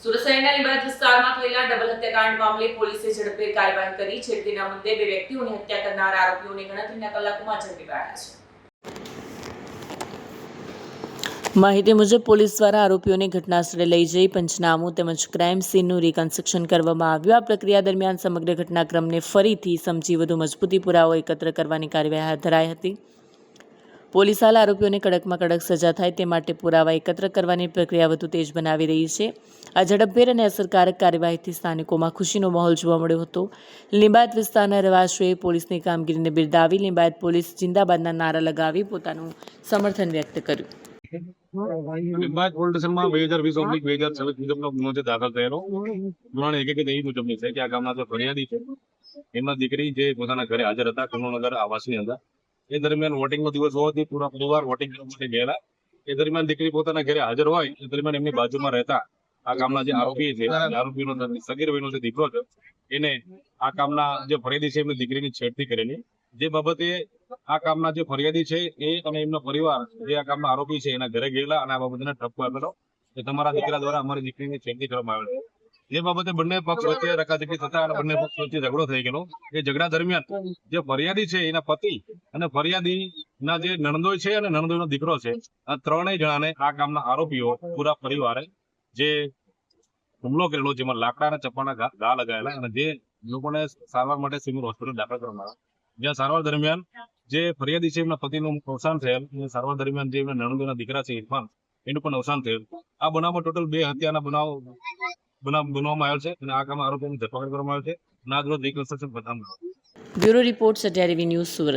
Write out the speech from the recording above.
સુરત શહેરના લીંબાયત વિસ્તારમાં થયેલા ડબલ હત્યાકાંડ મામલે પોલીસે ઝડપભેર કાર્યવાહી કરી. છેડતીના મુદ્દે બે વ્યક્તિઓની હત્યા કરનાર આરોપીઓને ગણતરીના કલાકોમાં ઝડપી પાડ્યા છે. માહિતી મુજબ પોલીસ દ્વારા આરોપીઓને ઘટનાસ્થળે લઈ જઈ પંચનામું તેમજ ક્રાઇમ સીનનું રિકન્સ્ટ્રક્શન કરવામાં આવ્યું. આ પ્રક્રિયા દરમિયાન સમગ્ર ઘટનાક્રમને ફરીથી સમજી વધુ મજબૂતી પુરાવો એકત્ર કરવાની કાર્યવાહી હાથ ધરાઈ હતી. પોલીસ હાલ આરોપીઓને કડકમાં કડક સજા થાય તે માટે પુરાવા એકત્ર કરવાની પ્રક્રિયા વધુ તેજ બનાવી રહી છે. આ ઝડપભેર અને અસરકારક કાર્યવાહીથી સ્થાનિકોમાં ખુશીનો માહોલ જોવા મળ્યો હતો. લીંબાયત વિસ્તારના રહેવાસીઓએ પોલીસની કામગીરીને બિરદાવી લીંબાયત પોલીસ જિંદાબાદના નારા લગાવી પોતાનું સમર્થન વ્યક્ત કર્યું. લીંબાયત પોલીસ સ્ટેશનમાં 2020-2026 મુજબનો ગુનો જે દાખલ થયેલો. ગુનાની હકીકત એ મુજબની છે કે આ ગામના જે ફરિયાદી છે એમના દીકરી જે પોતાના ઘરે હાજર હતા કમળનગર આવાસની અંદર. એ દરમિયાન વોટિંગનો દિવસ હોવાથી પૂરા પરિવાર વોટિંગ કરવા માટે ગયેલા. એ દરમિયાન દીકરી પોતાના ઘરે હાજર હોય એ દરમિયાન એમની બાજુમાં રહેતા આ ગામના જે આરોપી છે આરોપીનો સગીર વયનો જે દીકરો છે એને આ કામના જે ફરિયાદી છે એમની દીકરીની છેડતી કરેલી. જે બાબતે આ કામના જે ફરિયાદી છે એ અને એમનો પરિવાર જે આ કામના આરોપી છે એના ઘરે ગયેલા અને આ બાબતને ઠપકો આપેલો કે તમારા દીકરા દ્વારા અમારી દીકરીની છેડતી કરવામાં આવેલી. જે બાબતે બંને પક્ષ વચ્ચે રકાઝકી થતા અને બંને પક્ષ વચ્ચે ઝઘડો થઈ ગયેલો. એ ઝઘડા દરમિયાન જે ફરિયાદી છે એના પતિ અને ફરિયાદીના જે નણંદોઈ છે અને નણંદોઈનો દીકરો છે આ ત્રણેય જણાને આ કામના આરોપીઓ પૂરા પરિવારે જે હુમલો કરેલો જેમાં લાકડા અને ચપ્પાના ઘા લગાવેલા અને જે લોકોને સારવાર માટે સિવિલ હોસ્પિટલ દાખલ કરવામાં આવ્યા. જ્યાં સારવાર દરમિયાન જે ફરિયાદી છે એમના પતિનું અવસાન થયેલ અને સારવાર દરમિયાન જે એમના નણંદોઈના દીકરા છે ઇરફાન એનું પણ અવસાન થયેલ. આ બનાવમાં ટોટલ 2 હત્યાના બનાવવામાં આવ્યો છે અને આ કામના આરોપીઓની ધરપકડ કરવામાં આવે છે અને આ રોજ રિકન્સ્ટ્રક્શન બતાવવામાં આવે છે. Bureau report Satya TV news Surat.